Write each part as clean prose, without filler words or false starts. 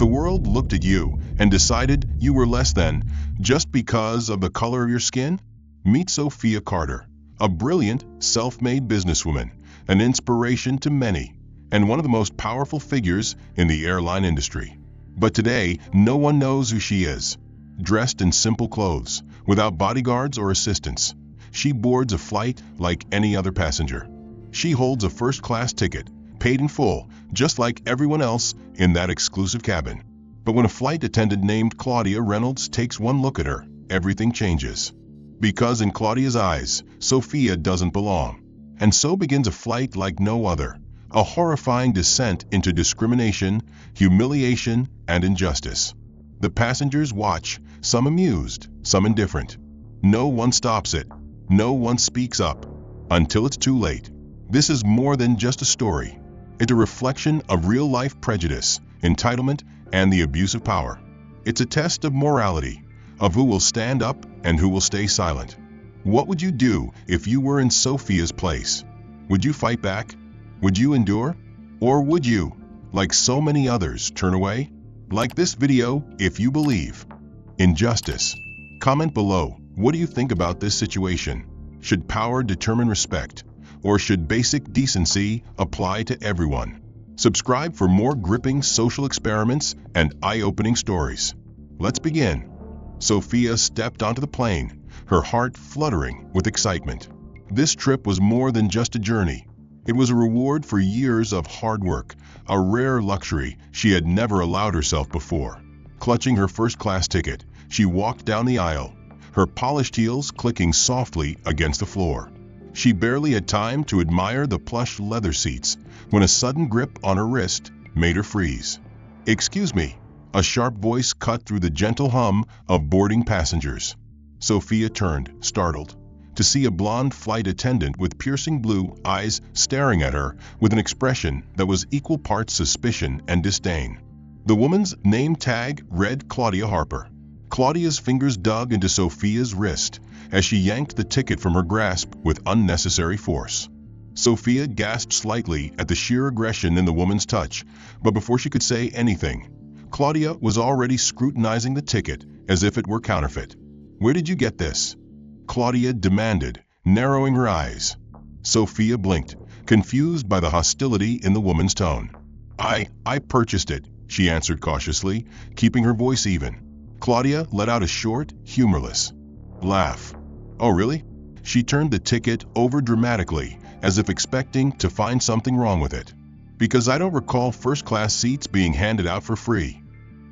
the world looked at you and decided you were less than just because of the color of your skin? Meet Sophia Carter, a brilliant, self-made businesswoman, an inspiration to many, and one of the most powerful figures in the airline industry. But today, no one knows who she is. Dressed in simple clothes, without bodyguards or assistants, she boards a flight like any other passenger. She holds a first-class ticket, paid in full, just like everyone else in that exclusive cabin. But when a flight attendant named Claudia Reynolds takes one look at her, everything changes. Because in Claudia's eyes, Sophia doesn't belong. And so begins a flight like no other, a horrifying descent into discrimination, humiliation, and injustice. The passengers watch, some amused, some indifferent. No one stops it. No one speaks up. Until it's too late. This is more than just a story. It's a reflection of real-life prejudice, entitlement, and the abuse of power. It's a test of morality, of who will stand up and who will stay silent. What would you do if you were in Sophia's place? Would you fight back? Would you endure? Or would you, like so many others, turn away? Like this video if you believe in justice. Comment below, what do you think about this situation? Should power determine respect? Or should basic decency apply to everyone? Subscribe for more gripping social experiments and eye-opening stories. Let's begin. Sophia stepped onto the plane, her heart fluttering with excitement. This trip was more than just a journey. It was a reward for years of hard work, a rare luxury she had never allowed herself before. Clutching her first-class ticket, she walked down the aisle, her polished heels clicking softly against the floor. She barely had time to admire the plush leather seats when a sudden grip on her wrist made her freeze. "Excuse me," a sharp voice cut through the gentle hum of boarding passengers. Sophia turned, startled, to see a blonde flight attendant with piercing blue eyes staring at her with an expression that was equal parts suspicion and disdain. The woman's name tag read Claudia Harper. Claudia's fingers dug into Sophia's wrist as she yanked the ticket from her grasp with unnecessary force. Sophia gasped slightly at the sheer aggression in the woman's touch, but before she could say anything, Claudia was already scrutinizing the ticket as if it were counterfeit. "Where did you get this?" Claudia demanded, narrowing her eyes. Sophia blinked, confused by the hostility in the woman's tone. I purchased it," she answered cautiously, keeping her voice even. Claudia let out a short, humorless laugh. "Oh, really?" She turned the ticket over dramatically, as if expecting to find something wrong with it. "Because I don't recall first-class seats being handed out for free."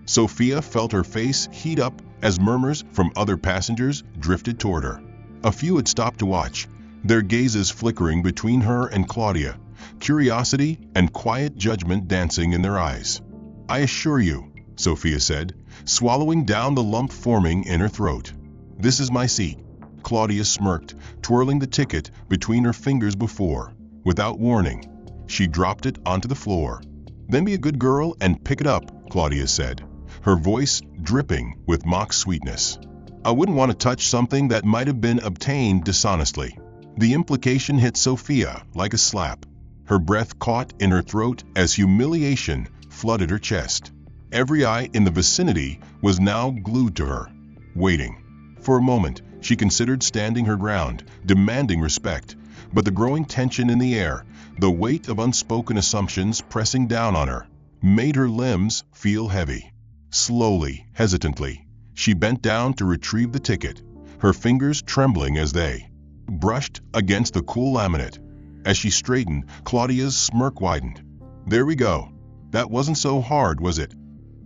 Sophia felt her face heat up as murmurs from other passengers drifted toward her. A few had stopped to watch, their gazes flickering between her and Claudia, curiosity and quiet judgment dancing in their eyes. "I assure you," Sophia said, swallowing down the lump forming in her throat. "This is my seat." Claudia smirked, twirling the ticket between her fingers before. Without warning, she dropped it onto the floor. "Then be a good girl and pick it up," Claudia said, her voice dripping with mock sweetness. "I wouldn't want to touch something that might have been obtained dishonestly." The implication hit Sophia like a slap. Her breath caught in her throat as humiliation flooded her chest. Every eye in the vicinity was now glued to her, waiting. For a moment, she considered standing her ground, demanding respect, but the growing tension in the air, the weight of unspoken assumptions pressing down on her, made her limbs feel heavy. Slowly, hesitantly, she bent down to retrieve the ticket, her fingers trembling as they brushed against the cool laminate. As she straightened, Claudia's smirk widened. "There we go. That wasn't so hard, was it?"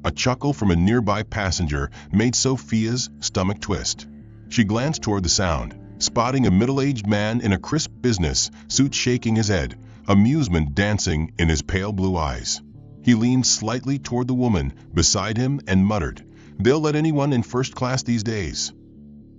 A chuckle from a nearby passenger made Sophia's stomach twist. She glanced toward the sound, spotting a middle-aged man in a crisp business suit shaking his head, amusement dancing in his pale blue eyes. He leaned slightly toward the woman beside him and muttered, "They'll let anyone in first class these days."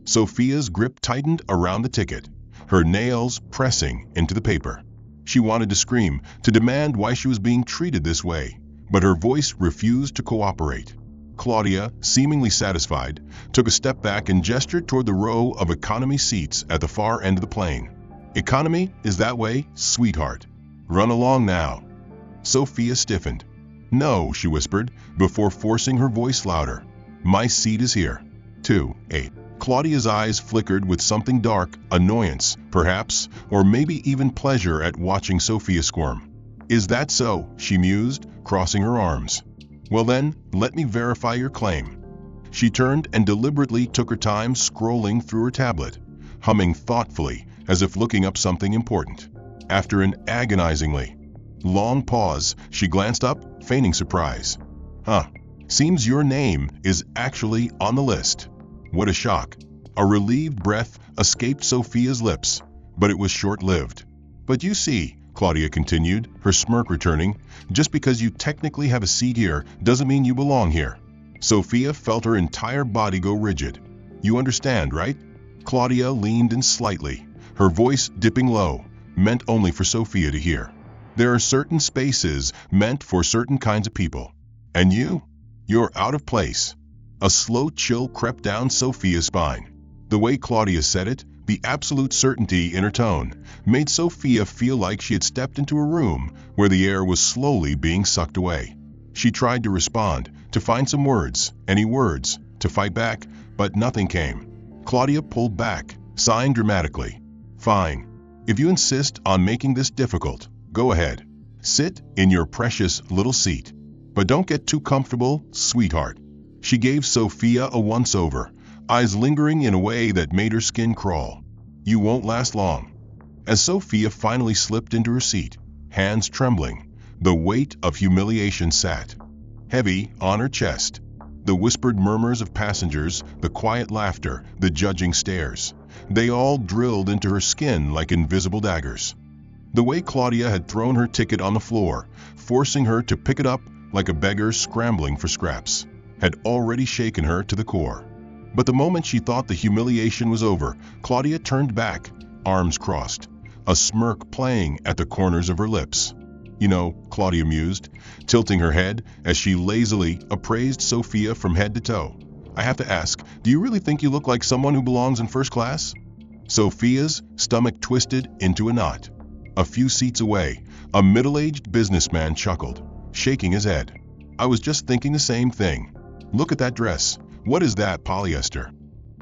Sophia's grip tightened around the ticket, her nails pressing into the paper. She wanted to scream, to demand why she was being treated this way, but her voice refused to cooperate. Claudia, seemingly satisfied, took a step back and gestured toward the row of economy seats at the far end of the plane. "Economy is that way, sweetheart. Run along now." Sophia stiffened. "No," she whispered, before forcing her voice louder. "My seat is here." 2-8. Claudia's eyes flickered with something dark, annoyance, perhaps, or maybe even pleasure at watching Sophia squirm. "Is that so?" she mused, crossing her arms. "Well then, let me verify your claim." She turned and deliberately took her time scrolling through her tablet, humming thoughtfully as if looking up something important. After an agonizingly long pause, she glanced up, feigning surprise. Seems your name is actually on the list." What a shock. A relieved breath escaped Sophia's lips, but it was short-lived. "But you see," Claudia continued, her smirk returning, "just because you technically have a seat here doesn't mean you belong here." Sophia felt her entire body go rigid. "You understand, right?" Claudia leaned in slightly, her voice dipping low, meant only for Sophia to hear. "There are certain spaces meant for certain kinds of people. And you're out of place." A slow chill crept down Sophia's spine. The way Claudia said it, the absolute certainty in her tone, made Sophia feel like she had stepped into a room where the air was slowly being sucked away. She tried to respond, to find some words, any words, to fight back, but nothing came. Claudia pulled back, sighing dramatically. "Fine. If you insist on making this difficult, go ahead. Sit in your precious little seat. But don't get too comfortable, sweetheart." She gave Sophia a once-over, eyes lingering in a way that made her skin crawl. "You won't last long." As Sophia finally slipped into her seat, hands trembling, the weight of humiliation sat heavy on her chest. The whispered murmurs of passengers, the quiet laughter, the judging stares, they all drilled into her skin like invisible daggers. The way Claudia had thrown her ticket on the floor, forcing her to pick it up like a beggar scrambling for scraps, had already shaken her to the core. But the moment she thought the humiliation was over, Claudia turned back, arms crossed, a smirk playing at the corners of her lips. "You know," Claudia mused, tilting her head as she lazily appraised Sophia from head to toe, "I have to ask, do you really think you look like someone who belongs in first class?" Sophia's stomach twisted into a knot. A few seats away, a middle-aged businessman chuckled, shaking his head. "I was just thinking the same thing. Look at that dress. What is that, polyester?"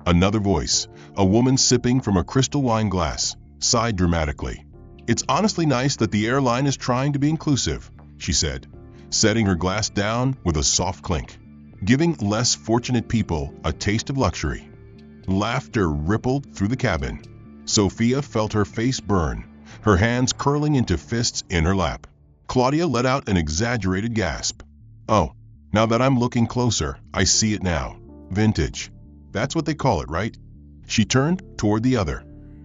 Another voice, a woman sipping from a crystal wine glass, sighed dramatically. "It's honestly nice that the airline is trying to be inclusive," she said, setting her glass down with a soft clink, "giving less fortunate people a taste of luxury." Laughter rippled through the cabin. Sophia felt her face burn, her hands curling into fists in her lap. Claudia let out an exaggerated gasp. "Oh, now that I'm looking closer, I see it now. Vintage. That's what they call it, right?" She turned toward the other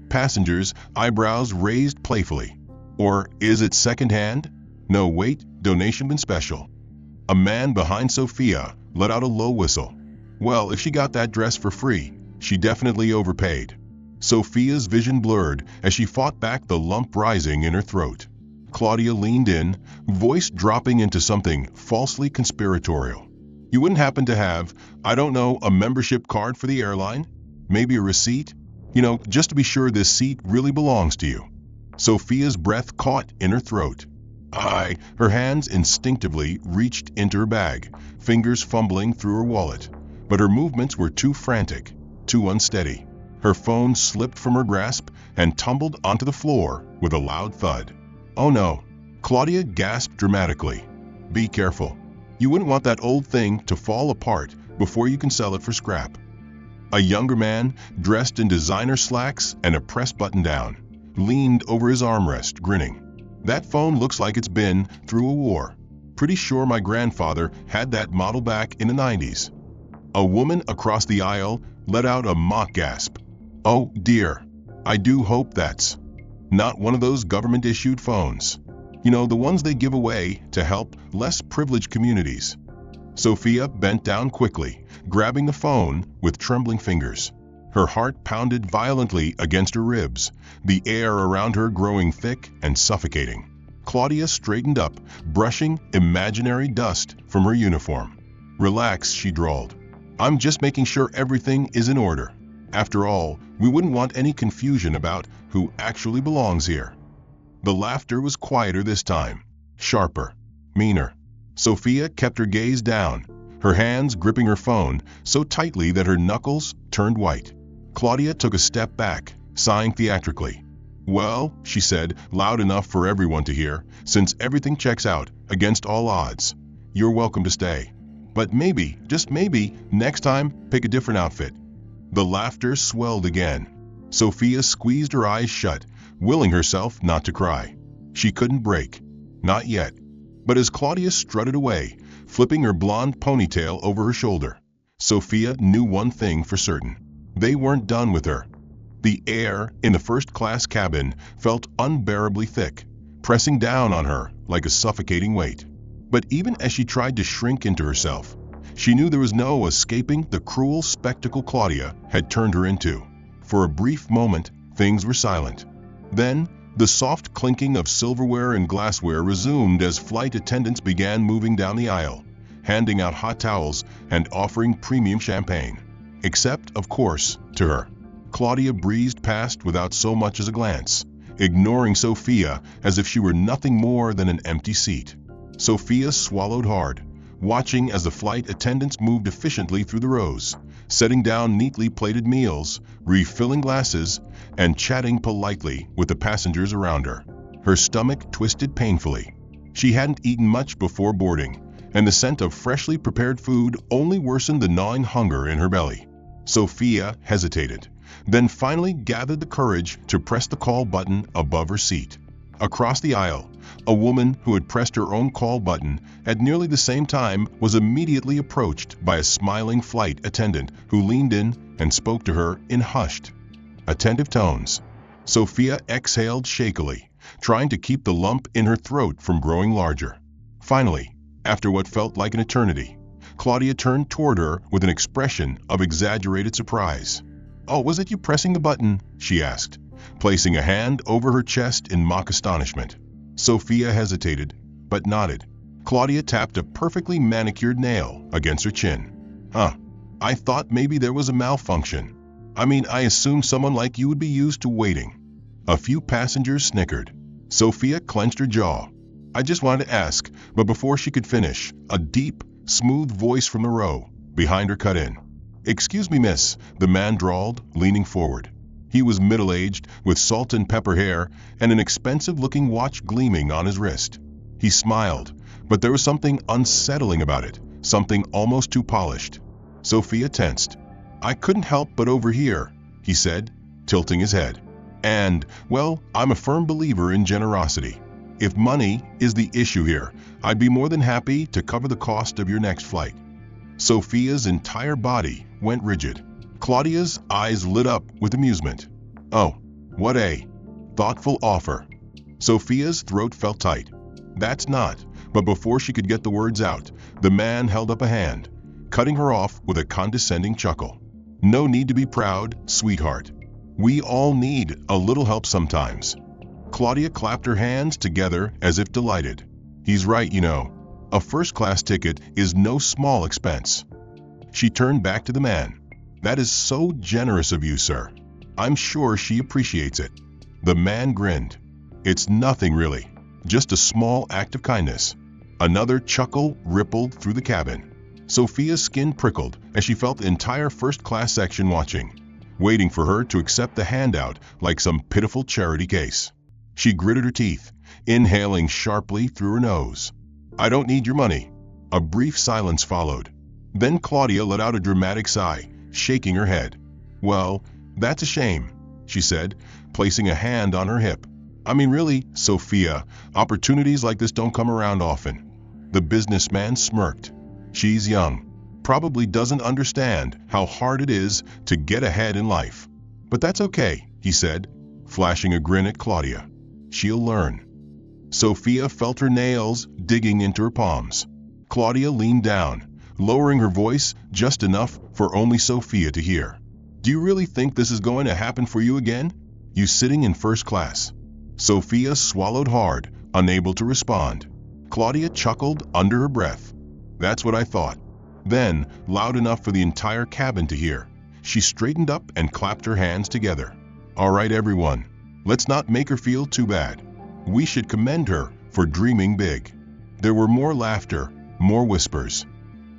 passengers, eyebrows raised playfully. "Or is it second-hand? No, wait, donation bin special." A man behind Sophia let out a low whistle. Well, if she got that dress for free, she definitely overpaid. Sophia's vision blurred as she fought back the lump rising in her throat. Claudia leaned in, voice dropping into something falsely conspiratorial. "You wouldn't happen to have, I don't know, a membership card for the airline? Maybe a receipt? You know, just to be sure this seat really belongs to you." Sophia's breath caught in her throat. Her hands instinctively reached into her bag, fingers fumbling through her wallet. But her movements were too frantic, too unsteady. Her phone slipped from her grasp and tumbled onto the floor with a loud thud. "Oh no," Claudia gasped dramatically. "Be careful. You wouldn't want that old thing to fall apart before you can sell it for scrap." A younger man, dressed in designer slacks and a press button down, leaned over his armrest, grinning. "That phone looks like it's been through a war. Pretty sure my grandfather had that model back in the 90s. A woman across the aisle let out a mock gasp. "Oh dear, I do hope that's not one of those government-issued phones. You know, the ones they give away to help less privileged communities." Sophia bent down quickly, grabbing the phone with trembling fingers. Her heart pounded violently against her ribs, the air around her growing thick and suffocating. Claudia straightened up, brushing imaginary dust from her uniform. "Relax," she drawled. "I'm just making sure everything is in order. After all, we wouldn't want any confusion about who actually belongs here." The laughter was quieter this time, sharper, meaner. Sophia kept her gaze down, her hands gripping her phone so tightly that her knuckles turned white. Claudia took a step back, sighing theatrically. "Well," she said, loud enough for everyone to hear, "since everything checks out, against all odds, you're welcome to stay. But maybe, just maybe, next time, pick a different outfit." The laughter swelled again. Sophia squeezed her eyes shut, willing herself not to cry. She couldn't break. Not yet. But as Claudia strutted away, flipping her blonde ponytail over her shoulder, Sophia knew one thing for certain. They weren't done with her. The air in the first-class cabin felt unbearably thick, pressing down on her like a suffocating weight. But even as she tried to shrink into herself, she knew there was no escaping the cruel spectacle Claudia had turned her into. For a brief moment, things were silent. Then, the soft clinking of silverware and glassware resumed as flight attendants began moving down the aisle, handing out hot towels and offering premium champagne. Except, of course, to her. Claudia breezed past without so much as a glance, ignoring Sophia as if she were nothing more than an empty seat. Sophia swallowed hard, watching as the flight attendants moved efficiently through the rows, setting down neatly plated meals, refilling glasses, and chatting politely with the passengers around her. Her stomach twisted painfully. She hadn't eaten much before boarding, and the scent of freshly prepared food only worsened the gnawing hunger in her belly. Sophia hesitated, then finally gathered the courage to press the call button above her seat. Across the aisle, a woman who had pressed her own call button at nearly the same time was immediately approached by a smiling flight attendant who leaned in and spoke to her in hushed, attentive tones. Sophia exhaled shakily, trying to keep the lump in her throat from growing larger. Finally, after what felt like an eternity, Claudia turned toward her with an expression of exaggerated surprise. "Oh, was it you pressing the button?" she asked, placing a hand over her chest in mock astonishment. Sophia hesitated, but nodded. Claudia tapped a perfectly manicured nail against her chin. "Huh. I thought maybe there was a malfunction. I assumed someone like you would be used to waiting." A few passengers snickered. Sophia clenched her jaw. "I just wanted to ask," but before she could finish, a deep, smooth voice from the row behind her cut in. "Excuse me, miss," the man drawled, leaning forward. He was middle-aged, with salt and pepper hair and an expensive-looking watch gleaming on his wrist. He smiled, but there was something unsettling about it, something almost too polished. Sophia tensed. "I couldn't help but overhear," he said, tilting his head. "And, well, I'm a firm believer in generosity. If money is the issue here, I'd be more than happy to cover the cost of your next flight." Sophia's entire body went rigid. Claudia's eyes lit up with amusement. "Oh, what a thoughtful offer." Sophia's throat felt tight. "That's not," but before she could get the words out, the man held up a hand, cutting her off with a condescending chuckle. "No need to be proud, sweetheart. We all need a little help sometimes." Claudia clapped her hands together as if delighted. "He's right, you know. A first-class ticket is no small expense." She turned back to the man. "That is so generous of you, sir. I'm sure she appreciates it." The man grinned. "It's nothing really, just a small act of kindness." Another chuckle rippled through the cabin. Sophia's skin prickled as she felt the entire first-class section watching, waiting for her to accept the handout like some pitiful charity case. She gritted her teeth, inhaling sharply through her nose. "I don't need your money." A brief silence followed. Then Claudia let out a dramatic sigh, shaking her head. "Well, that's a shame," she said, placing a hand on her hip. Really, Sophia, opportunities like this don't come around often." The businessman smirked. "She's young. Probably doesn't understand how hard it is to get ahead in life. But that's okay," he said, flashing a grin at Claudia. "She'll learn." Sophia felt her nails digging into her palms. Claudia leaned down, lowering her voice just enough for only Sophia to hear. "Do you really think this is going to happen for you again? You sitting in first class?" Sophia swallowed hard, unable to respond. Claudia chuckled under her breath. "That's what I thought." Then, loud enough for the entire cabin to hear, she straightened up and clapped her hands together. "All right, everyone, let's not make her feel too bad. We should commend her for dreaming big." There were more laughter, More whispers.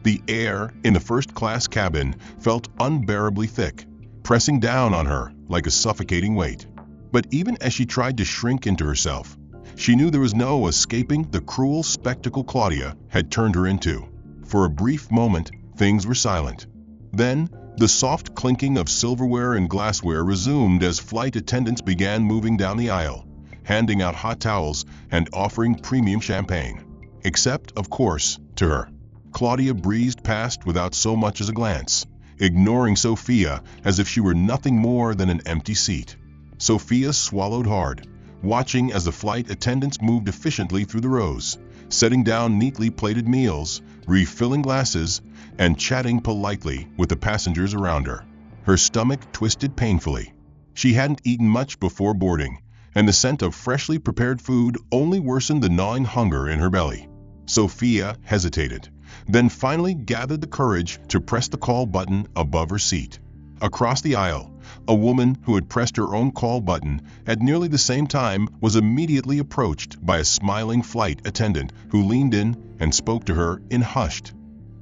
The air in the first-class cabin felt unbearably thick, pressing down on her like a suffocating weight. But even as she tried to shrink into herself, she knew there was no escaping the cruel spectacle Claudia had turned her into. For a brief moment, things were silent. Then, the soft clinking of silverware and glassware resumed as flight attendants began moving down the aisle, handing out hot towels and offering premium champagne. Except, of course, to her. Claudia breezed past without so much as a glance, ignoring Sophia as if she were nothing more than an empty seat. Sophia swallowed hard, watching as the flight attendants moved efficiently through the rows, setting down neatly plated meals, refilling glasses, and chatting politely with the passengers around her. Her stomach twisted painfully. She hadn't eaten much before boarding, and the scent of freshly prepared food only worsened the gnawing hunger in her belly. Sophia hesitated, then finally gathered the courage to press the call button above her seat. Across the aisle, a woman who had pressed her own call button at nearly the same time was immediately approached by a smiling flight attendant who leaned in and spoke to her in hushed,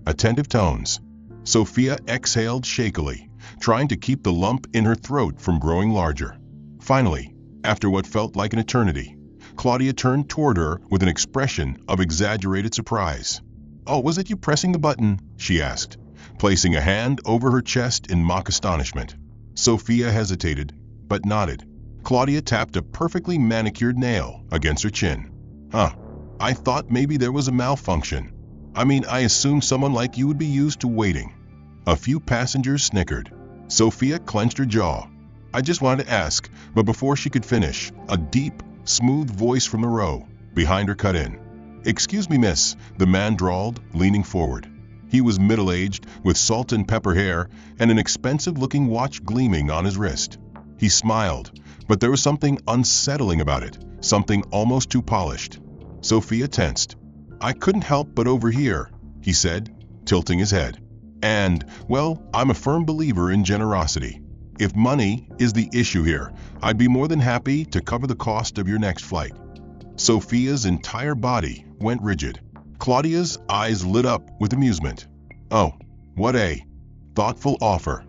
attentive tones. Sophia exhaled shakily, trying to keep the lump in her throat from growing larger. Finally, after what felt like an eternity, Claudia turned toward her with an expression of exaggerated surprise. "Oh, was it you pressing the button?" she asked, placing a hand over her chest in mock astonishment. Sophia hesitated, but nodded. Claudia tapped a perfectly manicured nail against her chin. I thought maybe there was a malfunction. I assumed someone like you would be used to waiting." A few passengers snickered. Sophia clenched her jaw. "I just wanted to ask," but before she could finish, a deep, smooth voice from the row behind her cut in. "Excuse me, miss," the man drawled, leaning forward. He was middle-aged, with salt and pepper hair and an expensive-looking watch gleaming on his wrist. He smiled, but there was something unsettling about it, something almost too polished. Sophia tensed. "I couldn't help but overhear," he said, tilting his head. "And, well, I'm a firm believer in generosity. If money is the issue here, I'd be more than happy to cover the cost of your next flight." Sophia's entire body went rigid. Claudia's eyes lit up with amusement. "Oh, what a thoughtful offer."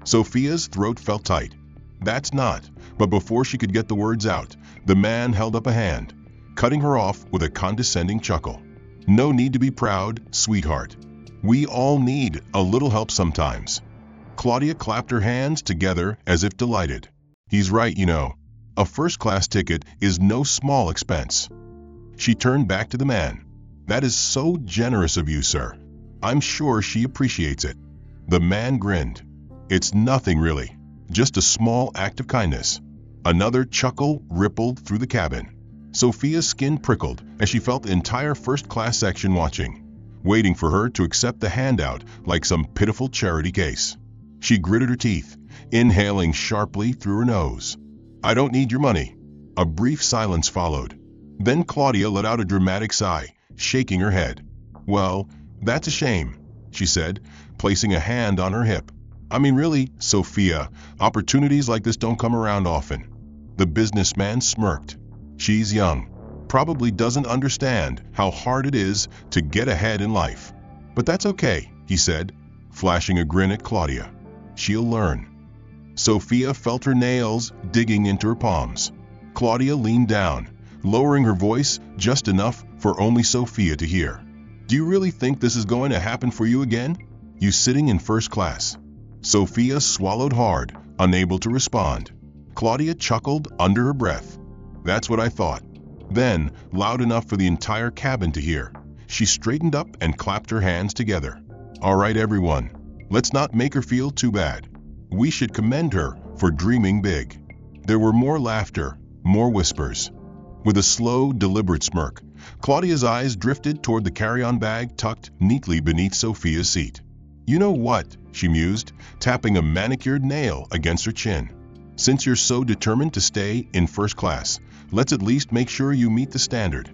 Sophia's throat felt tight. "That's not," but before she could get the words out, the man held up a hand, cutting her off with a condescending chuckle. "No need to be proud, sweetheart. We all need a little help sometimes." Claudia clapped her hands together as if delighted. "He's right, you know. A first-class ticket is no small expense." She turned back to the man. "That is so generous of you, sir. I'm sure she appreciates it." The man grinned. "It's nothing really, just a small act of kindness." Another chuckle rippled through the cabin. Sophia's skin prickled as she felt the entire first-class section watching, waiting for her to accept the handout like some pitiful charity case. She gritted her teeth, inhaling sharply through her nose. "I don't need your money." A brief silence followed. Then Claudia let out a dramatic sigh, shaking her head. "Well, that's a shame," she said, placing a hand on her hip. Really, Sophia, opportunities like this don't come around often." The businessman smirked. "She's young, probably doesn't understand how hard it is to get ahead in life. But that's okay," he said, flashing a grin at Claudia. "She'll learn." Sophia felt her nails digging into her palms. Claudia leaned down, lowering her voice just enough for only Sophia to hear. "Do you really think this is going to happen for you again? You sitting in first class?" Sophia swallowed hard, unable to respond. Claudia chuckled under her breath. "That's what I thought." Then, loud enough for the entire cabin to hear, she straightened up and clapped her hands together. "All right, everyone, let's not make her feel too bad. We should commend her for dreaming big." There were more laughter, more whispers. With a slow, deliberate smirk, Claudia's eyes drifted toward the carry-on bag tucked neatly beneath Sophia's seat. "You know what?" she mused, tapping a manicured nail against her chin. "Since you're so determined to stay in first class, let's at least make sure you meet the standard."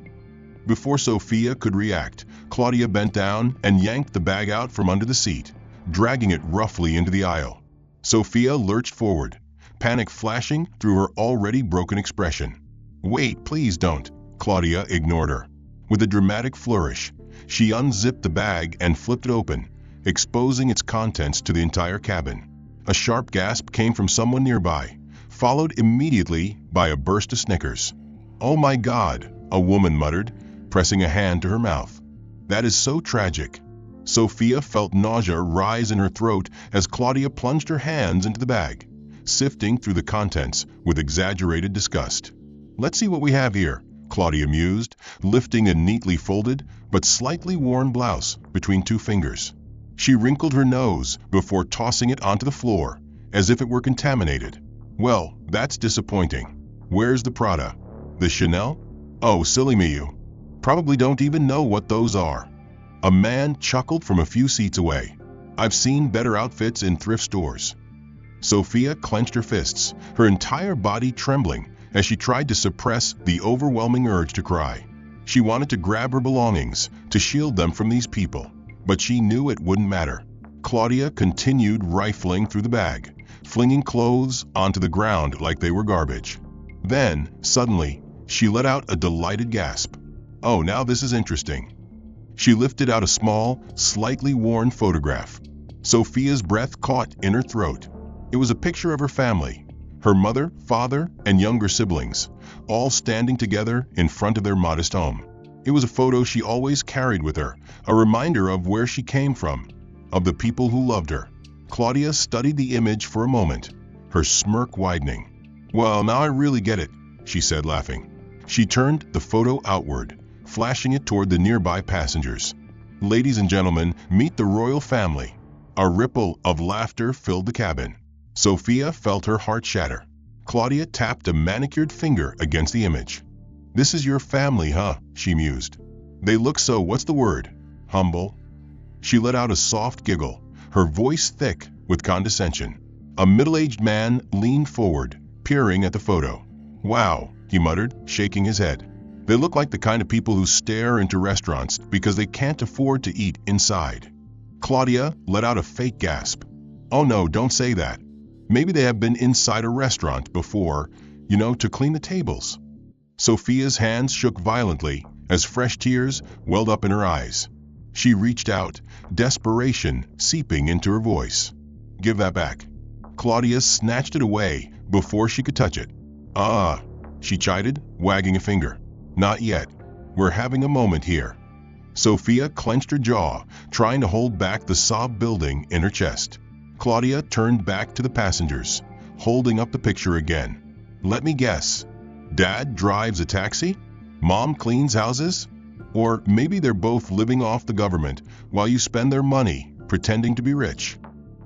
Before Sophia could react, Claudia bent down and yanked the bag out from under the seat, dragging it roughly into the aisle. Sophia lurched forward, panic flashing through her already broken expression. "Wait, please don't." Claudia ignored her. With a dramatic flourish, she unzipped the bag and flipped it open, exposing its contents to the entire cabin. A sharp gasp came from someone nearby, followed immediately by a burst of snickers. "Oh my God," a woman muttered, pressing a hand to her mouth. "That is so tragic." Sophia felt nausea rise in her throat as Claudia plunged her hands into the bag, sifting through the contents with exaggerated disgust. "Let's see what we have here," Claudia mused, lifting a neatly folded but slightly worn blouse between two fingers. She wrinkled her nose before tossing it onto the floor, as if it were contaminated. "Well, that's disappointing. Where's the Prada? The Chanel? Oh, silly me, you probably don't even know what those are." A man chuckled from a few seats away. "I've seen better outfits in thrift stores." Sophia clenched her fists, her entire body trembling as she tried to suppress the overwhelming urge to cry. She wanted to grab her belongings, to shield them from these people, but she knew it wouldn't matter. Claudia continued rifling through the bag, flinging clothes onto the ground like they were garbage. Then, suddenly, she let out a delighted gasp. "Oh, now this is interesting." She lifted out a small, slightly worn photograph. Sophia's breath caught in her throat. It was a picture of her family, her mother, father, and younger siblings, all standing together in front of their modest home. It was a photo she always carried with her, a reminder of where she came from, of the people who loved her. Claudia studied the image for a moment, her smirk widening. "Well, now I really get it," she said, laughing. She turned the photo outward, flashing it toward the nearby passengers. "Ladies and gentlemen, meet the royal family." A ripple of laughter filled the cabin. Sophia felt her heart shatter. Claudia tapped a manicured finger against the image. "This is your family, huh?" she mused. "They look so, what's the word? Humble?" She let out a soft giggle, her voice thick with condescension. A middle-aged man leaned forward, peering at the photo. "Wow," he muttered, shaking his head. "They look like the kind of people who stare into restaurants because they can't afford to eat inside." Claudia let out a fake gasp. "Oh no, don't say that. Maybe they have been inside a restaurant before, to clean the tables." Sophia's hands shook violently as fresh tears welled up in her eyes. She reached out, desperation seeping into her voice. "Give that back." Claudia snatched it away before she could touch it. "Ah," she chided, wagging a finger. "Not yet. We're having a moment here." Sophia clenched her jaw, trying to hold back the sob building in her chest. Claudia turned back to the passengers, holding up the picture again. "Let me guess. Dad drives a taxi? Mom cleans houses? Or maybe they're both living off the government while you spend their money pretending to be rich."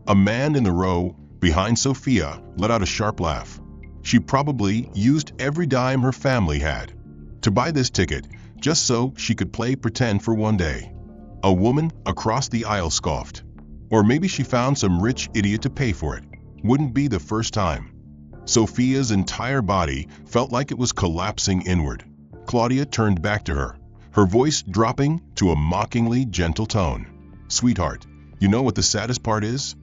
A man in the row behind Sophia let out a sharp laugh. She probably used every dime her family had to buy this ticket just so she could play pretend for one day. A woman across the aisle scoffed. Or maybe she found some rich idiot to pay for it. Wouldn't be the first time. Sophia's entire body felt like it was collapsing inward. Claudia turned back to her, her voice dropping to a mockingly gentle tone. "Sweetheart, you know what the saddest part is?"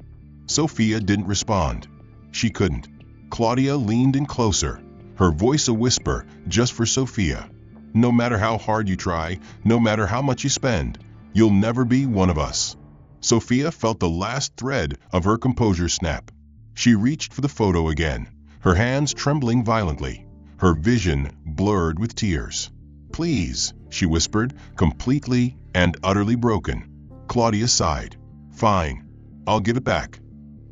Sophia didn't respond. She couldn't. Claudia leaned in closer, her voice a whisper just for Sophia. "No matter how hard you try, no matter how much you spend, you'll never be one of us." Sophia felt the last thread of her composure snap. She reached for the photo again, her hands trembling violently, her vision blurred with tears. "Please," she whispered, completely and utterly broken. Claudia sighed. "Fine, I'll give it back."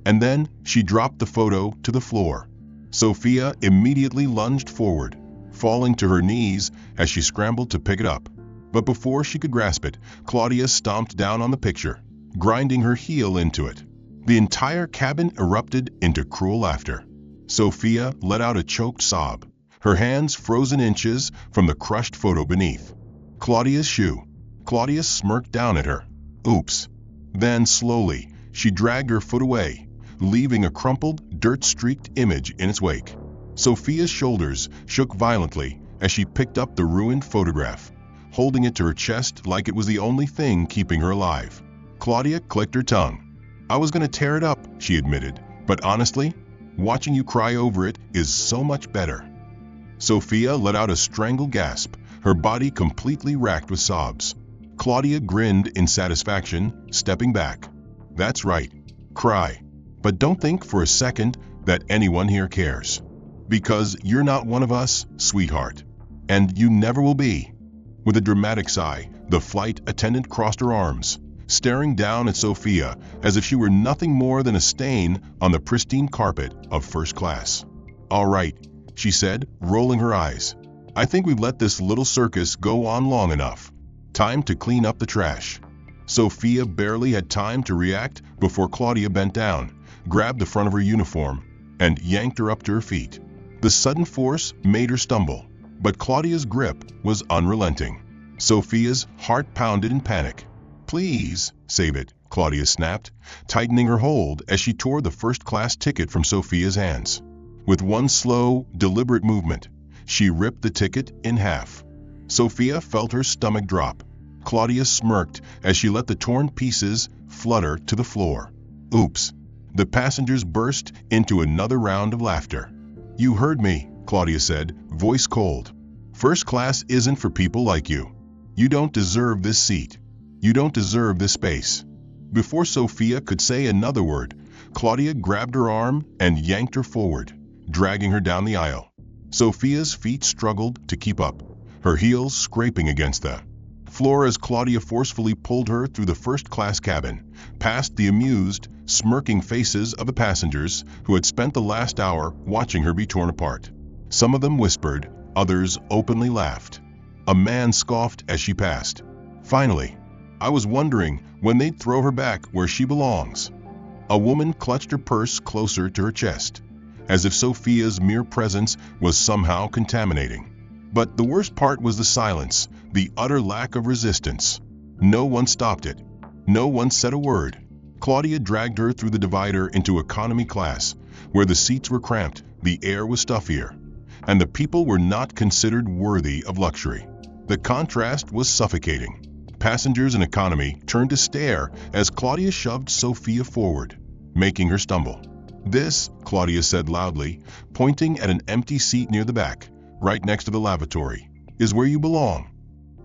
And then she dropped the photo to the floor. Sophia immediately lunged forward, falling to her knees as she scrambled to pick it up. But before she could grasp it, Claudia stomped down on the picture, grinding her heel into it. The entire cabin erupted into cruel laughter. Sophia let out a choked sob, her hands frozen inches from the crushed photo beneath. Claudia's shoe. Claudia smirked down at her. "Oops." Then slowly, she dragged her foot away, leaving a crumpled, dirt-streaked image in its wake. Sophia's shoulders shook violently as she picked up the ruined photograph, holding it to her chest like it was the only thing keeping her alive. Claudia clicked her tongue. "I was going to tear it up," she admitted, "but honestly, watching you cry over it is so much better." Sophia let out a strangled gasp, her body completely racked with sobs. Claudia grinned in satisfaction, stepping back. That's right. Cry. But don't think for a second that anyone here cares. Because you're not one of us, sweetheart. And you never will be. With a dramatic sigh, the flight attendant crossed her arms, staring down at Sophia as if she were nothing more than a stain on the pristine carpet of first class. All right, she said, rolling her eyes. I think we've let this little circus go on long enough. Time to clean up the trash. Sophia barely had time to react before Claudia bent down, grabbed the front of her uniform, and yanked her up to her feet. The sudden force made her stumble, but Claudia's grip was unrelenting. Sophia's heart pounded in panic. Please, save it, Claudia snapped, tightening her hold as she tore the first-class ticket from Sophia's hands. With one slow, deliberate movement, she ripped the ticket in half. Sophia felt her stomach drop. Claudia smirked as she let the torn pieces flutter to the floor. Oops. The passengers burst into another round of laughter. You heard me, Claudia said, voice cold. First class isn't for people like you. You don't deserve this seat. You don't deserve this space. Before Sophia could say another word, Claudia grabbed her arm and yanked her forward, dragging her down the aisle. Sophia's feet struggled to keep up, her heels scraping against the floor as Claudia forcefully pulled her through the first-class cabin, past the amused, smirking faces of the passengers who had spent the last hour watching her be torn apart. Some of them whispered, others openly laughed. A man scoffed as she passed. Finally, I was wondering when they'd throw her back where she belongs. A woman clutched her purse closer to her chest, as if Sophia's mere presence was somehow contaminating. But the worst part was the silence, the utter lack of resistance. No one stopped it. No one said a word. Claudia dragged her through the divider into economy class, where the seats were cramped, the air was stuffier, and the people were not considered worthy of luxury. The contrast was suffocating. Passengers in economy turned to stare as Claudia shoved Sophia forward, making her stumble. This, Claudia said loudly, pointing at an empty seat near the back, right next to the lavatory, is where you belong.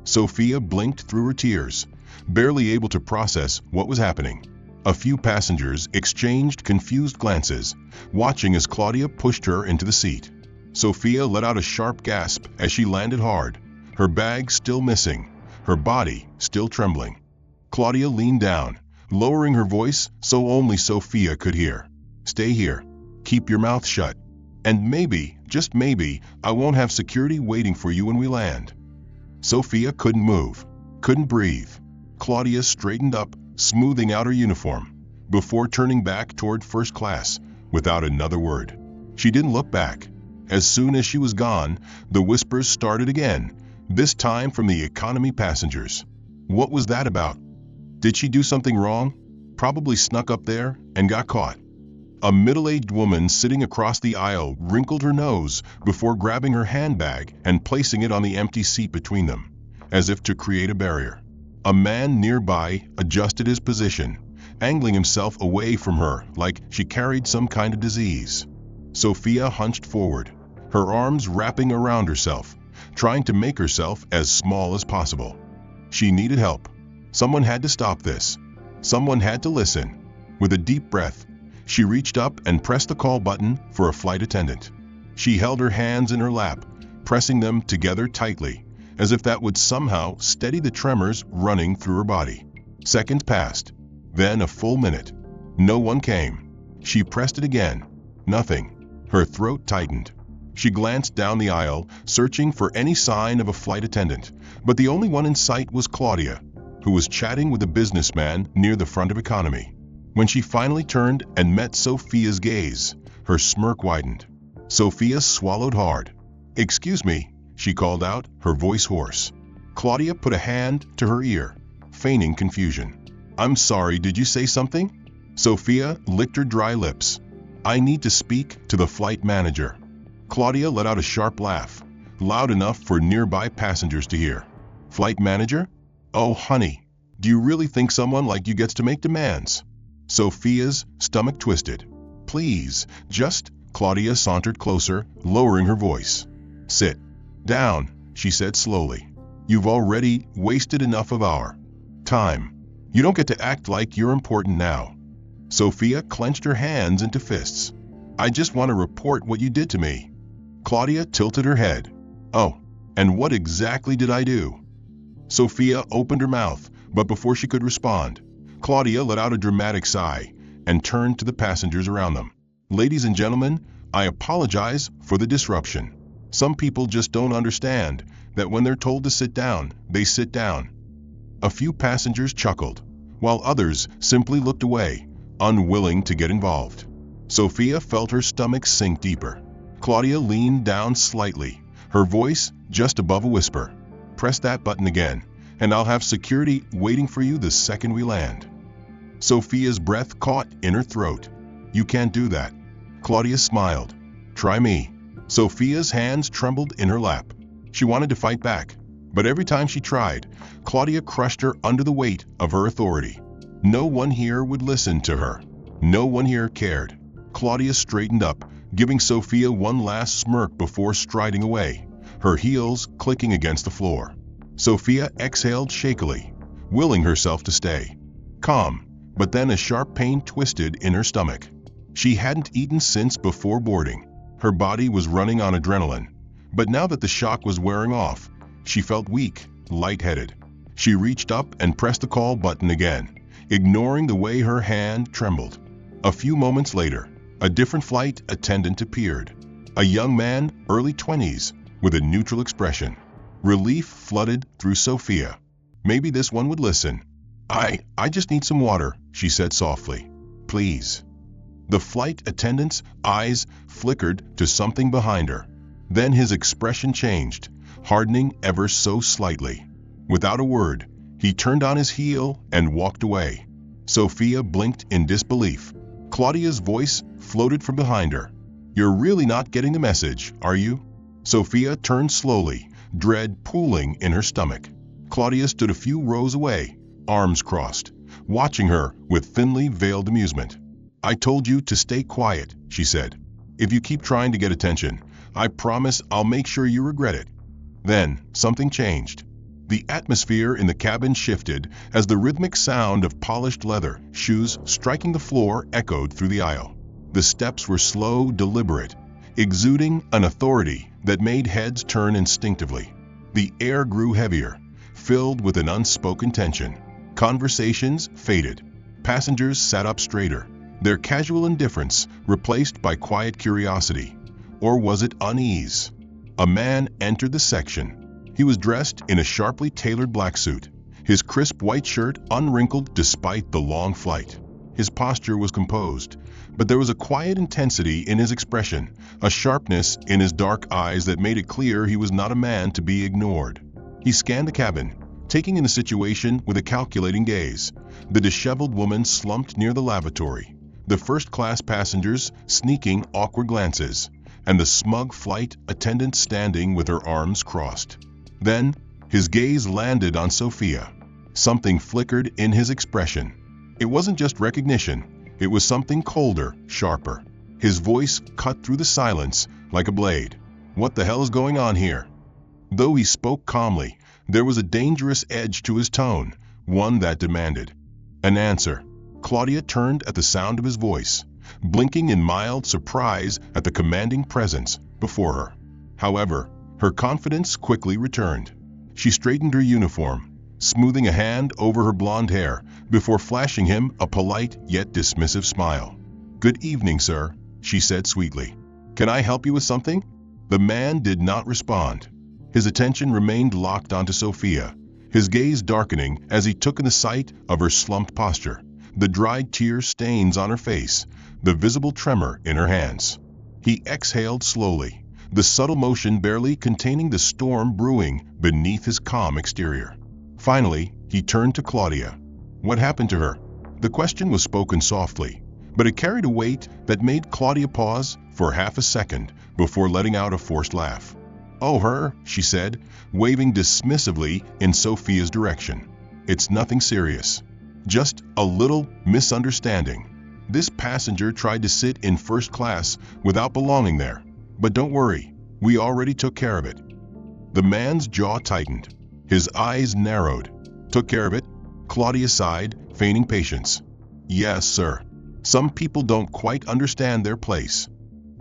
Sophia blinked through her tears, barely able to process what was happening. A few passengers exchanged confused glances, watching as Claudia pushed her into the seat. Sophia let out a sharp gasp as she landed hard, her bag still missing, her body still trembling. Claudia leaned down, lowering her voice so only Sophia could hear. Stay here. Keep your mouth shut. And maybe, just maybe, I won't have security waiting for you when we land. Sophia couldn't move, couldn't breathe. Claudia straightened up, smoothing out her uniform, before turning back toward first class, without another word. She didn't look back. As soon as she was gone, the whispers started again, this time from the economy passengers. What was that about? Did she do something wrong? Probably snuck up there and got caught. A middle-aged woman sitting across the aisle wrinkled her nose before grabbing her handbag and placing it on the empty seat between them, as if to create a barrier. A man nearby adjusted his position, angling himself away from her like she carried some kind of disease. Sophia hunched forward, her arms wrapping around herself, trying to make herself as small as possible. She needed help. Someone had to stop this. Someone had to listen. With a deep breath, she reached up and pressed the call button for a flight attendant. She held her hands in her lap, pressing them together tightly, as if that would somehow steady the tremors running through her body. Seconds passed, then a full minute. No one came. She pressed it again. Nothing. Her throat tightened. She glanced down the aisle, searching for any sign of a flight attendant, but the only one in sight was Claudia, who was chatting with a businessman near the front of economy. When she finally turned and met Sophia's gaze, her smirk widened. Sophia swallowed hard. "Excuse me," she called out, her voice hoarse. Claudia put a hand to her ear, feigning confusion. "I'm sorry, did you say something?" Sophia licked her dry lips. "I need to speak to the flight manager." Claudia let out a sharp laugh, loud enough for nearby passengers to hear. "Flight manager? Oh, honey, do you really think someone like you gets to make demands?" Sophia's stomach twisted. "Please, just..." Claudia sauntered closer, lowering her voice. "Sit down," she said slowly. "You've already wasted enough of our time. You don't get to act like you're important now." Sophia clenched her hands into fists. "I just want to report what you did to me." Claudia tilted her head. "Oh, and what exactly did I do?" Sophia opened her mouth, but before she could respond, Claudia let out a dramatic sigh and turned to the passengers around them. "Ladies and gentlemen, I apologize for the disruption. Some people just don't understand that when they're told to sit down, they sit down." A few passengers chuckled, while others simply looked away, unwilling to get involved. Sophia felt her stomach sink deeper. Claudia leaned down slightly, her voice just above a whisper. "Press that button again, and I'll have security waiting for you the second we land." Sophia's breath caught in her throat. "You can't do that." Claudia smiled. "Try me." Sophia's hands trembled in her lap. She wanted to fight back, but every time she tried, Claudia crushed her under the weight of her authority. No one here would listen to her. No one here cared. Claudia straightened up, giving Sophia one last smirk before striding away, her heels clicking against the floor. Sophia exhaled shakily, willing herself to stay calm, but then a sharp pain twisted in her stomach. She hadn't eaten since before boarding. Her body was running on adrenaline, but now that the shock was wearing off, she felt weak, lightheaded. She reached up and pressed the call button again, ignoring the way her hand trembled. A few moments later, a different flight attendant appeared. A young man, early 20s, with a neutral expression. Relief flooded through Sophia. Maybe this one would listen. I just need some water," she said softly. "Please." The flight attendant's eyes flickered to something behind her. Then his expression changed, hardening ever so slightly. Without a word, he turned on his heel and walked away. Sophia blinked in disbelief. Claudia's voice floated from behind her. "You're really not getting the message, are you?" Sophia turned slowly, dread pooling in her stomach. Claudia stood a few rows away, arms crossed, watching her with thinly veiled amusement. "I told you to stay quiet," she said. "If you keep trying to get attention, I promise I'll make sure you regret it." Then, something changed. The atmosphere in the cabin shifted as the rhythmic sound of polished leather shoes striking the floor echoed through the aisle. The steps were slow, deliberate, exuding an authority that made heads turn instinctively. The air grew heavier, filled with an unspoken tension. Conversations faded. Passengers sat up straighter, their casual indifference replaced by quiet curiosity. Or was it unease? A man entered the section. He was dressed in a sharply tailored black suit, his crisp white shirt unwrinkled despite the long flight. His posture was composed, but there was a quiet intensity in his expression, a sharpness in his dark eyes that made it clear he was not a man to be ignored. He scanned the cabin, taking in the situation with a calculating gaze. The disheveled woman slumped near the lavatory, the first-class passengers sneaking awkward glances, and the smug flight attendant standing with her arms crossed. Then, his gaze landed on Sophia. Something flickered in his expression. It wasn't just recognition, it was something colder, sharper. His voice cut through the silence like a blade. "What the hell is going on here?" Though he spoke calmly, there was a dangerous edge to his tone, one that demanded an answer. Claudia turned at the sound of his voice, blinking in mild surprise at the commanding presence before her. However, her confidence quickly returned. She straightened her uniform, smoothing a hand over her blonde hair before flashing him a polite yet dismissive smile. "Good evening, sir," she said sweetly. "Can I help you with something?" The man did not respond. His attention remained locked onto Sophia, his gaze darkening as he took in the sight of her slumped posture, the dried tear stains on her face, the visible tremor in her hands. He exhaled slowly, the subtle motion barely containing the storm brewing beneath his calm exterior. Finally, he turned to Claudia. "What happened to her?" The question was spoken softly, but it carried a weight that made Claudia pause for half a second before letting out a forced laugh. "Oh, her," she said, waving dismissively in Sophia's direction. "It's nothing serious. Just a little misunderstanding. This passenger tried to sit in first class without belonging there. But don't worry, we already took care of it." The man's jaw tightened. His eyes narrowed. "Took care of it?" Claudia sighed, feigning patience. "Yes, sir. Some people don't quite understand their place.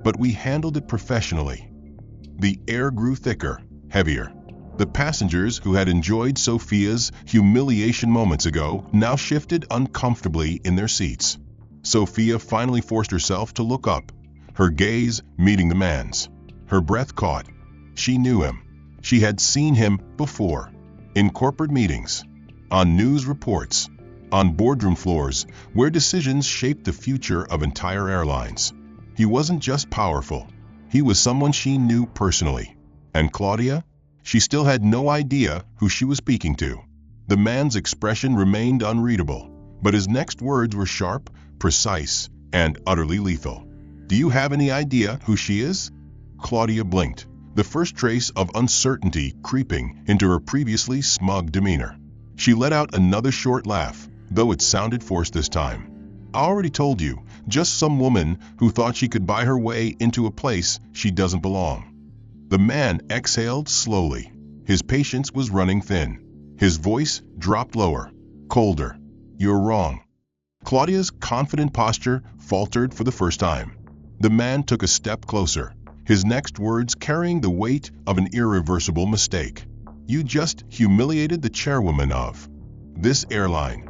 But we handled it professionally." The air grew thicker, heavier. The passengers who had enjoyed Sophia's humiliation moments ago now shifted uncomfortably in their seats. Sophia finally forced herself to look up, her gaze meeting the man's. Her breath caught. She knew him. She had seen him before. In corporate meetings, on news reports, on boardroom floors where decisions shaped the future of entire airlines. He wasn't just powerful. He was someone she knew personally. And Claudia? She still had no idea who she was speaking to. The man's expression remained unreadable, but his next words were sharp, precise, and utterly lethal. "Do you have any idea who she is?" Claudia blinked, the first trace of uncertainty creeping into her previously smug demeanor. She let out another short laugh, though it sounded forced this time. "I already told you, just some woman who thought she could buy her way into a place she doesn't belong." The man exhaled slowly. His patience was running thin. His voice dropped lower, colder. "You're wrong." Claudia's confident posture faltered for the first time. The man took a step closer, his next words carrying the weight of an irreversible mistake. "You just humiliated the chairwoman of this airline."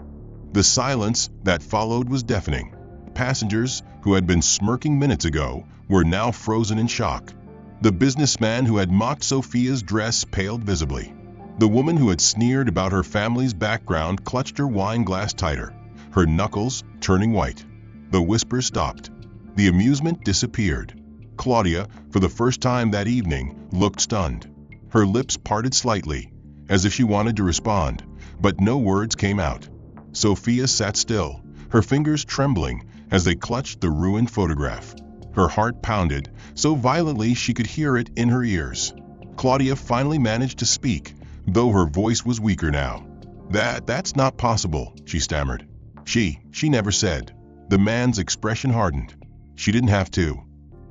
The silence that followed was deafening. Passengers who had been smirking minutes ago were now frozen in shock. The businessman who had mocked Sophia's dress paled visibly. The woman who had sneered about her family's background clutched her wine glass tighter, her knuckles turning white. The whispers stopped. The amusement disappeared. Claudia, for the first time that evening, looked stunned. Her lips parted slightly, as if she wanted to respond, but no words came out. Sophia sat still, her fingers trembling as they clutched the ruined photograph. Her heart pounded so violently she could hear it in her ears. Claudia finally managed to speak, though her voice was weaker now. That's not possible," she stammered. She never said." The man's expression hardened. "She didn't have to."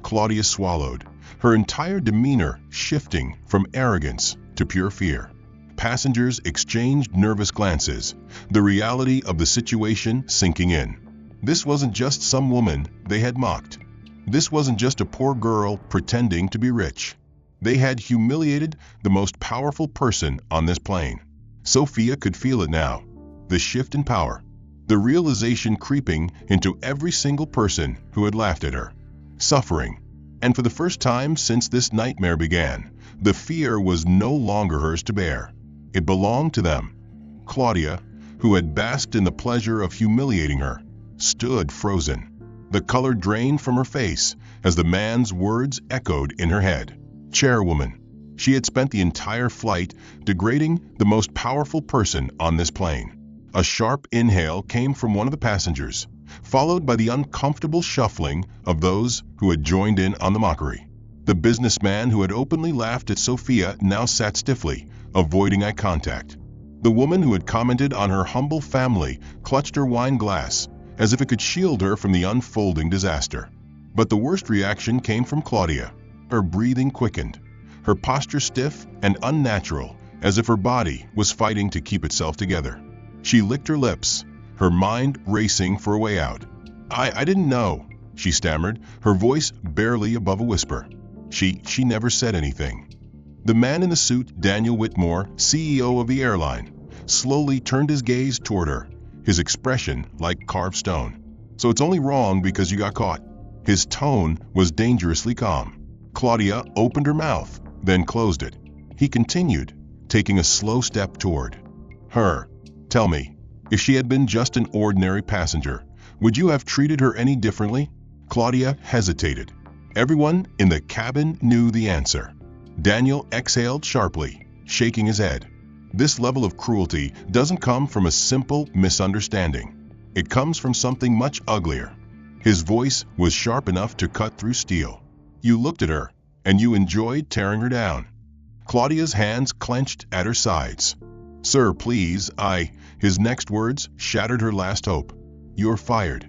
Claudia swallowed, her entire demeanor shifting from arrogance to pure fear. Passengers exchanged nervous glances, the reality of the situation sinking in. This wasn't just some woman they had mocked. This wasn't just a poor girl pretending to be rich. They had humiliated the most powerful person on this plane. Sophia could feel it now, the shift in power, the realization creeping into every single person who had laughed at her. Suffering. And for the first time since this nightmare began, the fear was no longer hers to bear. It belonged to them. Claudia, who had basked in the pleasure of humiliating her, stood frozen. The color drained from her face as the man's words echoed in her head. Chairwoman. She had spent the entire flight degrading the most powerful person on this plane. A sharp inhale came from one of the passengers, followed by the uncomfortable shuffling of those who had joined in on the mockery. The businessman who had openly laughed at Sophia now sat stiffly, avoiding eye contact. The woman who had commented on her humble family clutched her wine glass, as if it could shield her from the unfolding disaster. But the worst reaction came from Claudia. Her breathing quickened, her posture stiff and unnatural, as if her body was fighting to keep itself together. She licked her lips, her mind racing for a way out. I didn't know," she stammered, her voice barely above a whisper. She never said anything." The man in the suit, Daniel Whitmore, CEO of the airline, slowly turned his gaze toward her, his expression like carved stone. "So it's only wrong because you got caught." His tone was dangerously calm. Claudia opened her mouth, then closed it. He continued, taking a slow step toward her. "Tell me, if she had been just an ordinary passenger, would you have treated her any differently?" Claudia hesitated. Everyone in the cabin knew the answer. Daniel exhaled sharply, shaking his head. "This level of cruelty doesn't come from a simple misunderstanding. It comes from something much uglier." His voice was sharp enough to cut through steel. "You looked at her, and you enjoyed tearing her down." Claudia's hands clenched at her sides. "Sir, please, His next words shattered her last hope. "You're fired."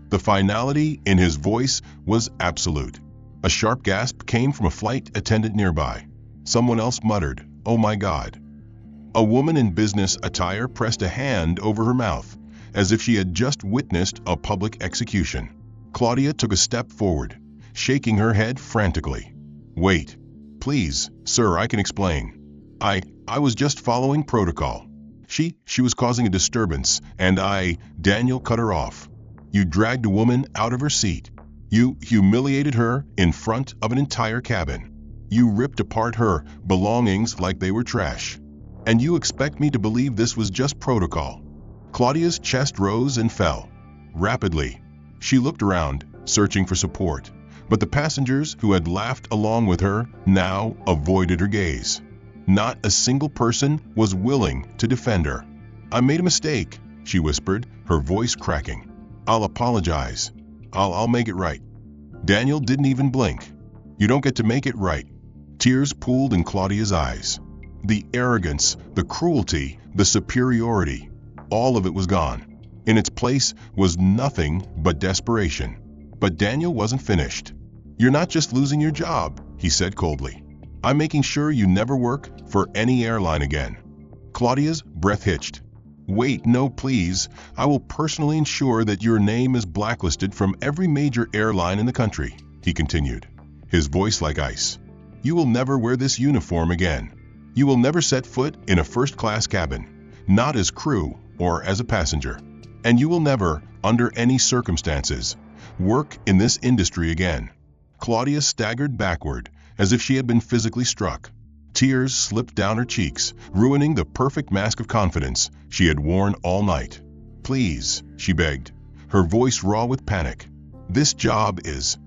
The finality in his voice was absolute. A sharp gasp came from a flight attendant nearby. Someone else muttered, "Oh my God." A woman in business attire pressed a hand over her mouth, as if she had just witnessed a public execution. Claudia took a step forward, shaking her head frantically. "Wait. Please, sir, I can explain. I was just following protocol. She was causing a disturbance, and Daniel cut her off. You dragged a woman out of her seat. You humiliated her in front of an entire cabin. You ripped apart her belongings like they were trash. And you expect me to believe this was just protocol?" Claudia's chest rose and fell rapidly. She looked around, searching for support, but the passengers who had laughed along with her now avoided her gaze. Not a single person was willing to defend her. "I made a mistake," she whispered, her voice cracking. "I'll apologize. I'll make it right." Daniel didn't even blink. "You don't get to make it right." Tears pooled in Claudia's eyes. The arrogance, the cruelty, the superiority, all of it was gone. In its place was nothing but desperation. But Daniel wasn't finished. "You're not just losing your job," he said coldly. "I'm making sure you never work for any airline again." Claudia's breath hitched. "Wait, no, please. I will personally ensure that your name is blacklisted from every major airline in the country," he continued, his voice like ice. "You will never wear this uniform again. You will never set foot in a first-class cabin, not as crew or as a passenger. And you will never, under any circumstances, work in this industry again." Claudia staggered backward, as if she had been physically struck. Tears slipped down her cheeks, ruining the perfect mask of confidence she had worn all night. "Please," she begged, her voice raw with panic. "This job is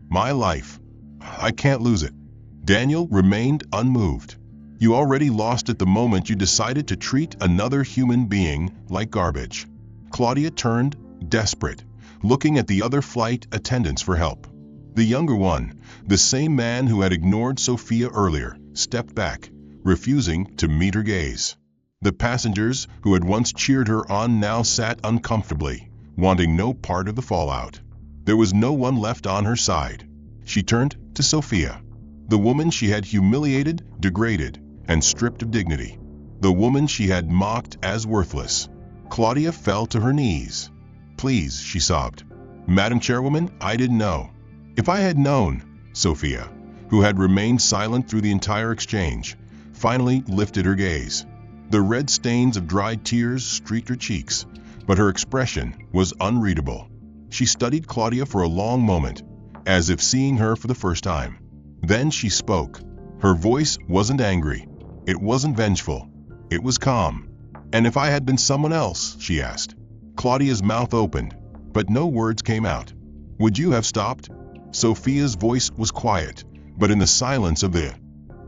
my life. I can't lose it." Daniel remained unmoved. "You already lost it the moment you decided to treat another human being like garbage." Claudia turned, desperate, looking at the other flight attendants for help. The younger one, the same man who had ignored Sophia earlier, stepped back, refusing to meet her gaze. The passengers who had once cheered her on now sat uncomfortably, wanting no part of the fallout. There was no one left on her side. She turned to Sophia, the woman she had humiliated, degraded, and stripped of dignity. The woman she had mocked as worthless. Claudia fell to her knees. "Please," she sobbed. "Madam Chairwoman, I didn't know." "If I had known," Sophia, who had remained silent through the entire exchange, finally lifted her gaze. The red stains of dried tears streaked her cheeks, but her expression was unreadable. She studied Claudia for a long moment, as if seeing her for the first time. Then she spoke. Her voice wasn't angry. It wasn't vengeful. It was calm. "And if I had been someone else?" she asked. Claudia's mouth opened, but no words came out. "Would you have stopped?" Sophia's voice was quiet, but in the silence of the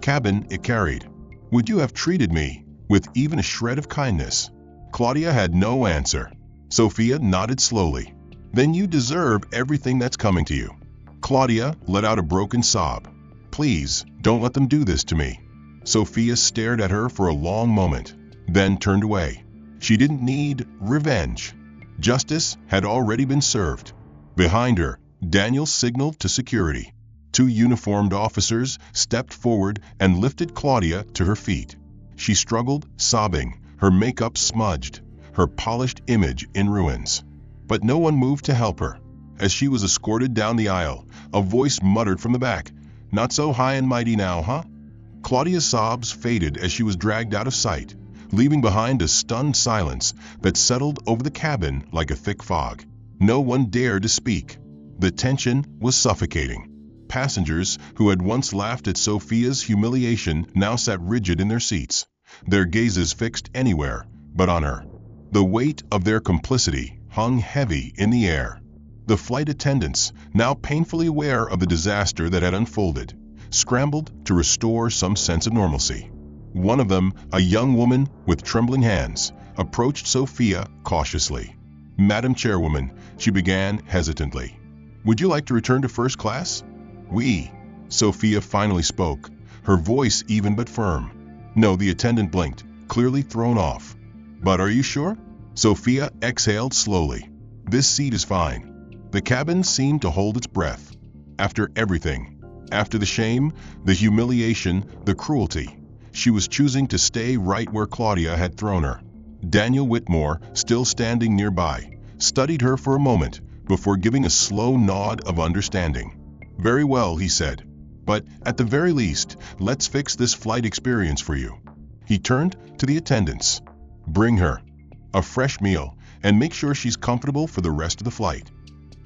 cabin it carried. "Would you have treated me with even a shred of kindness?" Claudia had no answer. Sophia nodded slowly. "Then you deserve everything that's coming to you." Claudia let out a broken sob. "Please, don't let them do this to me." Sophia stared at her for a long moment, then turned away. She didn't need revenge. Justice had already been served. Behind her, Daniel signaled to security. 2 uniformed officers stepped forward and lifted Claudia to her feet. She struggled, sobbing, her makeup smudged, her polished image in ruins. But no one moved to help her. As she was escorted down the aisle, a voice muttered from the back, "Not so high and mighty now, huh?" Claudia's sobs faded as she was dragged out of sight, leaving behind a stunned silence that settled over the cabin like a thick fog. No one dared to speak. The tension was suffocating. Passengers who had once laughed at Sophia's humiliation now sat rigid in their seats, their gazes fixed anywhere but on her. The weight of their complicity hung heavy in the air. The flight attendants, now painfully aware of the disaster that had unfolded, scrambled to restore some sense of normalcy. One of them, a young woman with trembling hands, approached Sophia cautiously. "Madam Chairwoman," she began hesitantly, "would you like to return to first class?" "We," Sophia finally spoke, her voice even but firm. "No," the attendant blinked, clearly thrown off. "But are you sure?" Sophia exhaled slowly. "This seat is fine." The cabin seemed to hold its breath. After everything, After the shame, the humiliation, the cruelty, she was choosing to stay right where Claudia had thrown her. Daniel Whitmore, still standing nearby, studied her for a moment before giving a slow nod of understanding. "Very well," he said. "But at the very least, let's fix this flight experience for you." He turned to the attendants. "Bring her a fresh meal and make sure she's comfortable for the rest of the flight."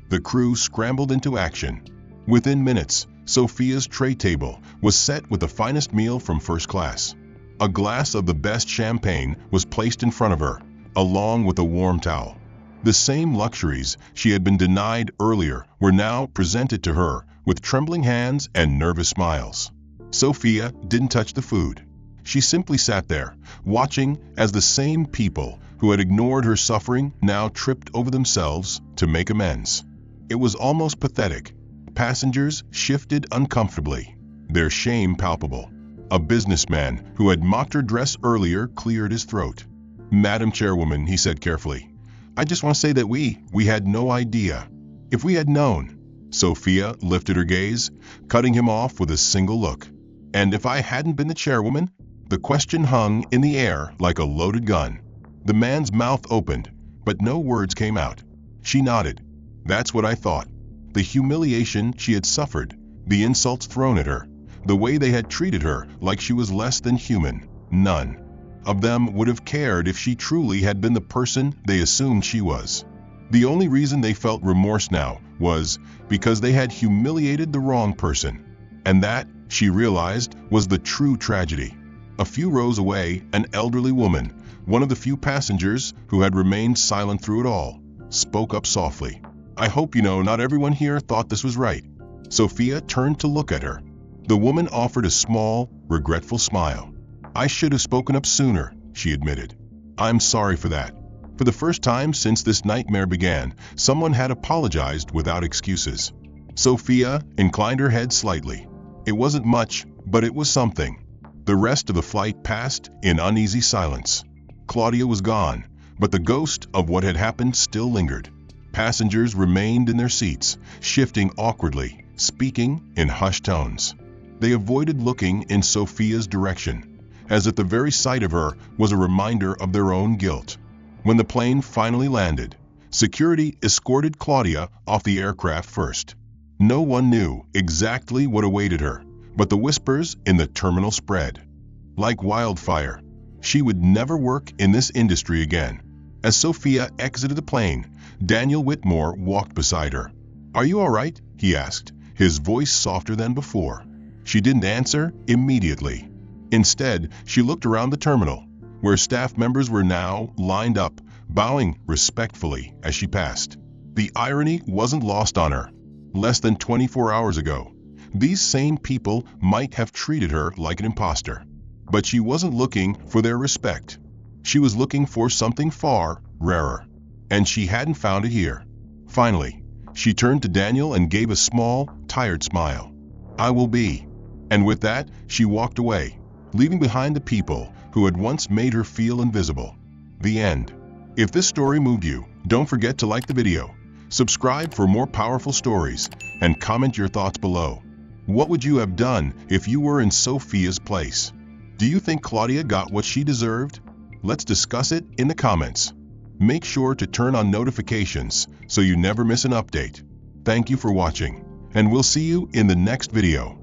The crew scrambled into action. Within minutes, Sophia's tray table was set with the finest meal from first class. A glass of the best champagne was placed in front of her, along with a warm towel. The same luxuries she had been denied earlier were now presented to her with trembling hands and nervous smiles. Sophia didn't touch the food. She simply sat there, watching as the same people who had ignored her suffering now tripped over themselves to make amends. It was almost pathetic. Passengers shifted uncomfortably, their shame palpable. A businessman who had mocked her dress earlier cleared his throat. "Madam Chairwoman," he said carefully, "I just want to say that we had no idea. If we had known." Sophia lifted her gaze, cutting him off with a single look. "And if I hadn't been the chairwoman?" The question hung in the air like a loaded gun. The man's mouth opened, but no words came out. She nodded. "That's what I thought." The humiliation she had suffered, the insults thrown at her, the way they had treated her like she was less than human, none of them would have cared if she truly had been the person they assumed she was. The only reason they felt remorse now was because they had humiliated the wrong person. And that, she realized, was the true tragedy. A few rows away, an elderly woman, one of the few passengers who had remained silent through it all, spoke up softly. "I hope you know not everyone here thought this was right." Sophia turned to look at her. The woman offered a small, regretful smile. "I should have spoken up sooner," she admitted. "I'm sorry for that." For the first time since this nightmare began, someone had apologized without excuses. Sophia inclined her head slightly. It wasn't much, but it was something. The rest of the flight passed in uneasy silence. Claudia was gone, but the ghost of what had happened still lingered. Passengers remained in their seats, shifting awkwardly, speaking in hushed tones. They avoided looking in Sophia's direction, as if the very sight of her was a reminder of their own guilt. When the plane finally landed, security escorted Claudia off the aircraft first. No one knew exactly what awaited her, but the whispers in the terminal spread like wildfire. She would never work in this industry again. As Sophia exited the plane, Daniel Whitmore walked beside her. "Are you all right?" he asked, his voice softer than before. She didn't answer immediately. Instead, she looked around the terminal, where staff members were now lined up, bowing respectfully as she passed. The irony wasn't lost on her. Less than 24 hours ago, these same people might have treated her like an imposter. But she wasn't looking for their respect. She was looking for something far rarer. And she hadn't found it here. Finally, she turned to Daniel and gave a small, tired smile. "I will be." And with that, she walked away, leaving behind the people who had once made her feel invisible. The end. If this story moved you, don't forget to like the video, subscribe for more powerful stories, and comment your thoughts below. What would you have done if you were in Sophia's place? Do you think Claudia got what she deserved? Let's discuss it in the comments. Make sure to turn on notifications so you never miss an update. Thank you for watching, and we'll see you in the next video.